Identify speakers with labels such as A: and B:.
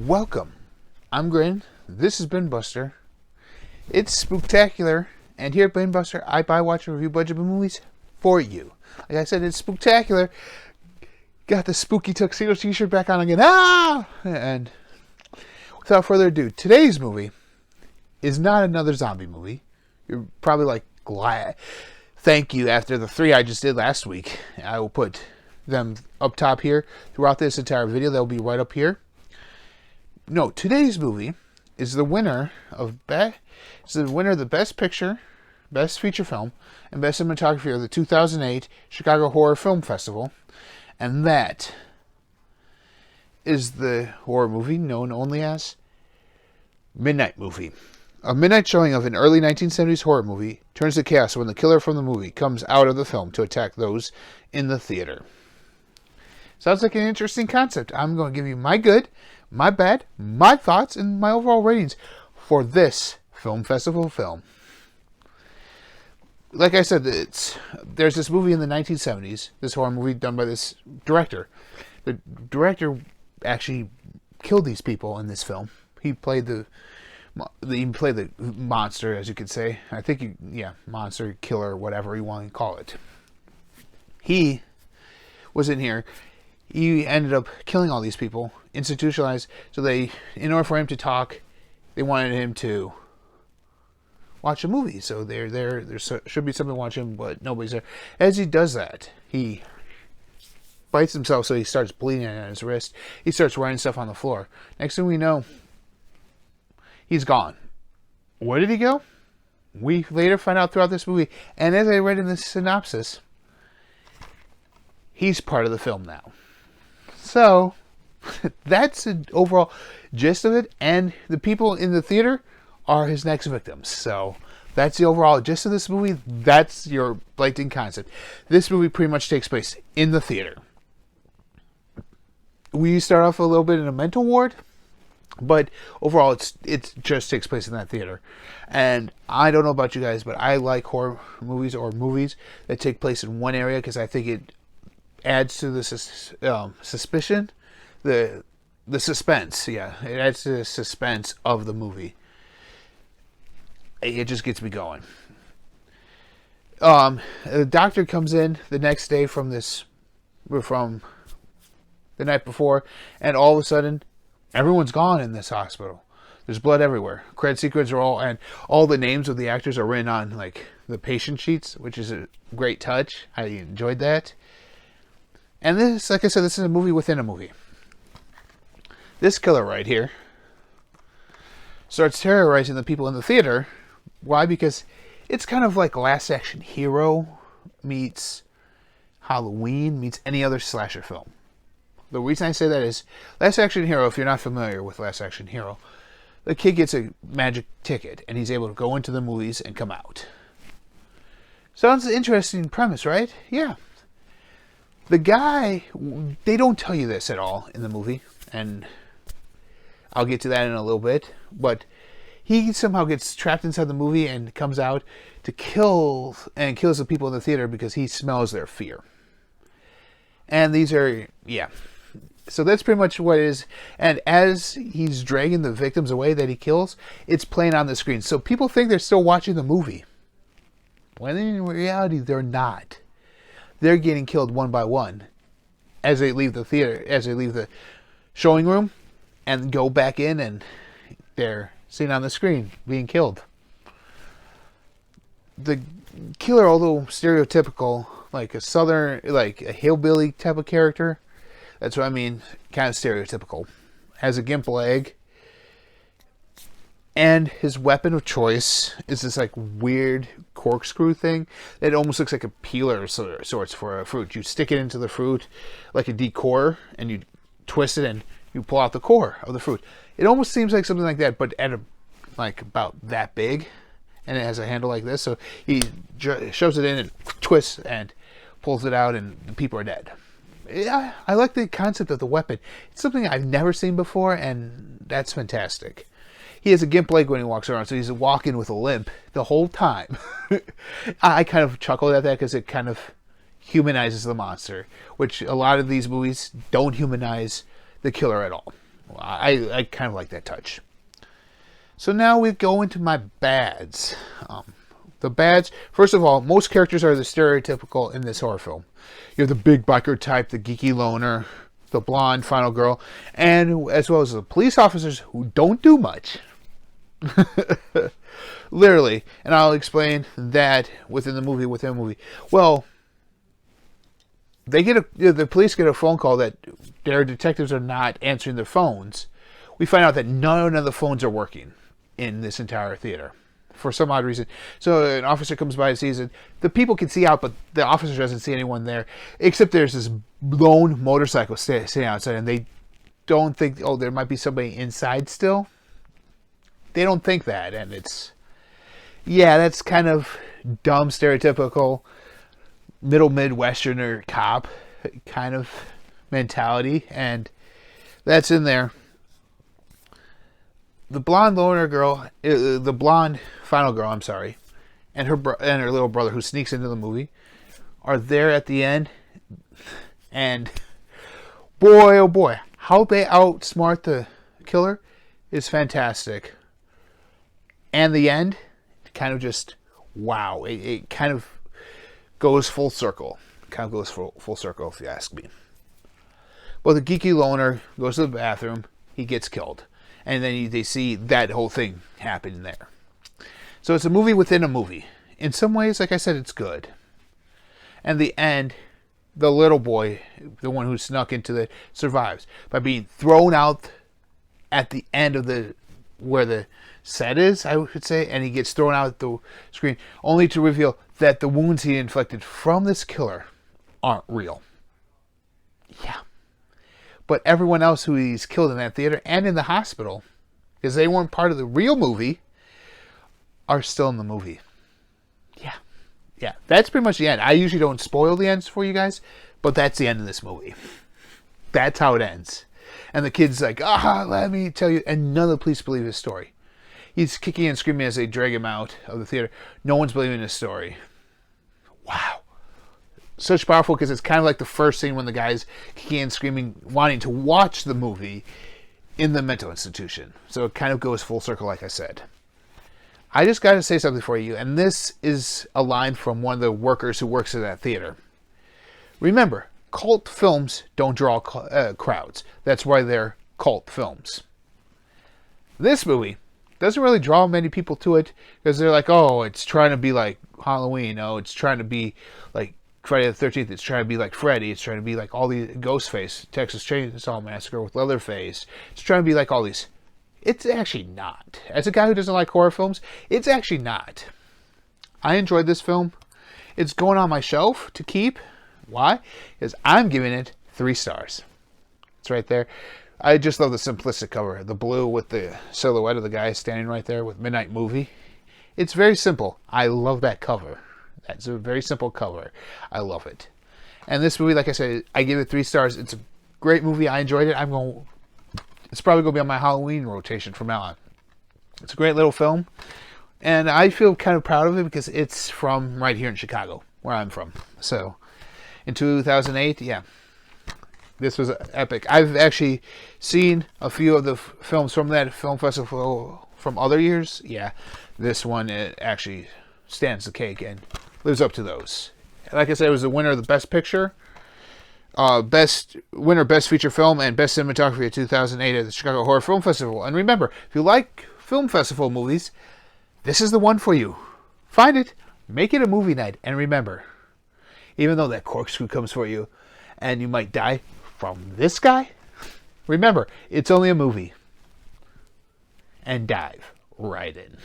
A: Welcome. I'm Grin. This is BINBUSTER. It's spooktacular, and here at BINBUSTER, I buy, watch, and review budget movies for you. Like I said, it's spooktacular. Got the spooky tuxedo t-shirt back on again. And without further ado, today's movie is not another zombie movie. You're probably like, glad. Thank you. After the 3 I just did last week, I will put them up top here throughout this entire video. They'll be right up here. No, today's movie is the winner of the Best Picture, Best Feature Film, and Best Cinematography of the 2008 Chicago Horror Film Festival, and that is the horror movie known only as Midnight Movie. A midnight showing of an early 1970s horror movie turns to chaos when the killer from the movie comes out of the film to attack those in the theater. Sounds like an interesting concept. I'm going to give you my good, my bad, my thoughts, and my overall ratings for this film festival film. Like I said, there's this movie in the 1970s, this horror movie done by this director. The director actually killed these people in this film. He played the monster, as you could say. I think, monster, killer, whatever you want to call it. He was in here. He ended up killing all these people, institutionalized. So in order for him to talk, they wanted him to watch a movie. So there should be something to watch him, but nobody's there. As he does that, he bites himself, so he starts bleeding on his wrist. He starts writing stuff on the floor. Next thing we know, he's gone. Where did he go? We later find out throughout this movie. And as I read in the synopsis, he's part of the film now. So, that's the overall gist of it. And the people in the theater are his next victims. So, that's the overall gist of this movie. That's your blatant concept. This movie pretty much takes place in the theater. We start off a little bit in a mental ward. But overall, it just takes place in that theater. And I don't know about you guys, but I like horror movies or movies that take place in one area because I think it adds to the suspicion, the suspense. Yeah, it adds to the suspense of the movie. It just gets me going. The doctor comes in the next day from the night before, and all of a sudden, everyone's gone in this hospital. There's blood everywhere. Credit sequence are all the names of the actors are written on like the patient sheets, which is a great touch. I enjoyed that. And this, like I said, this is a movie within a movie. This killer right here starts terrorizing the people in the theater. Why? Because it's kind of like Last Action Hero meets Halloween meets any other slasher film. The reason I say that is Last Action Hero, if you're not familiar with Last Action Hero, the kid gets a magic ticket and he's able to go into the movies and come out. Sounds an interesting premise, right? Yeah. The guy, they don't tell you this at all in the movie, and I'll get to that in a little bit, but he somehow gets trapped inside the movie and comes out to kills the people in the theater because he smells their fear. And these are, so that's pretty much what it is. And as he's dragging the victims away that he kills, it's playing on the screen. So people think they're still watching the movie, when in reality they're not. They're getting killed one by one as they leave the theater, as they leave the showing room and go back in, and they're seen on the screen being killed. The killer, although stereotypical, like a hillbilly type of character, that's what I mean, kind of stereotypical, has a gimp leg, and his weapon of choice is this like weird corkscrew thing that almost looks like a peeler of sorts for a fruit. You stick it into the fruit like a decor, and you twist it and you pull out the core of the fruit. It almost seems like something like that, but at like about that big, and it has a handle like this. So he shoves it in and twists and pulls it out, and the people are dead. Yeah, I like the concept of the weapon. It's something I've never seen before, and that's fantastic. He has a gimp leg when he walks around, so he's walking with a limp the whole time. I kind of chuckled at that because it kind of humanizes the monster, which a lot of these movies don't humanize the killer at all. I kind of like that touch. So now we go into my bads. The bads, first of all, most characters are the stereotypical in this horror film. You have the big biker type, the geeky loner, the blonde final girl, and as well as the police officers who don't do much. Literally. And I'll explain that within the movie. Well, the police get a phone call that their detectives are not answering their phones. We find out that none of the phones are working in this entire theater for some odd reason. So an officer comes by and sees it. The people can see out, but the officer doesn't see anyone there, except there's this lone motorcycle sitting outside, and they don't think, oh, there might be somebody inside still. They don't think that, and it's, yeah, that's kind of dumb, stereotypical middle Midwesterner cop kind of mentality, and that's in there. The blonde loner girl, the blonde final girl, I'm sorry, and her little brother who sneaks into the movie are there at the end, and boy, oh boy, how they outsmart the killer is fantastic. And the end, kind of just, wow, it kind of goes full circle. Kind of goes full circle, if you ask me. Well, the geeky loner goes to the bathroom, he gets killed. And then they see that whole thing happen there. So it's a movie within a movie. In some ways, like I said, it's good. And the end, the little boy, the one who snuck into it, survives by being thrown out at the end of where the set is, I would say, and he gets thrown out the screen, only to reveal that the wounds he inflicted from this killer aren't real. Yeah. But everyone else who he's killed in that theater and in the hospital, because they weren't part of the real movie, are still in the movie. Yeah, that's pretty much the end. I usually don't spoil the ends for you guys, but that's the end of this movie. That's how it ends. And the kid's like, let me tell you, and none of the police believe his story. He's kicking and screaming as they drag him out of the theater. No one's believing his story. Wow. Such powerful, because it's kind of like the first scene when the guy's kicking and screaming, wanting to watch the movie in the mental institution. So it kind of goes full circle, like I said. I just got to say something for you, and this is a line from one of the workers who works at that theater. Remember, cult films don't draw crowds. That's why they're cult films. This movie doesn't really draw many people to it, because they're like, oh, it's trying to be like Halloween. Oh, it's trying to be like Friday the 13th, it's trying to be like Freddy, it's trying to be like all the Ghostface, Texas Chainsaw Massacre with Leatherface, it's trying to be like all these. It's actually not. As a guy who doesn't like horror films, it's actually not. I enjoyed this film. It's going on my shelf to keep. Why? Because I'm giving it 3 stars. It's right there. I just love the simplistic cover. The blue with the silhouette of the guy standing right there with Midnight Movie. It's very simple. I love that cover. That's a very simple cover. I love it. And this movie, like I said, I give it 3 stars. It's a great movie. I enjoyed it. It's probably going to be on my Halloween rotation from now on. It's a great little film. And I feel kind of proud of it because it's from right here in Chicago, where I'm from. So, in 2008, yeah. This was epic. I've actually seen a few of the films from that film festival from other years. Yeah, this one actually stands the cake and lives up to those. Like I said, it was the winner of the Best Picture, Best Feature Film, and Best Cinematography of 2008 at the Chicago Horror Film Festival. And remember, if you like film festival movies, this is the one for you. Find it, make it a movie night, and remember, even though that corkscrew comes for you, and you might die from this guy, remember, it's only a movie. And dive right in.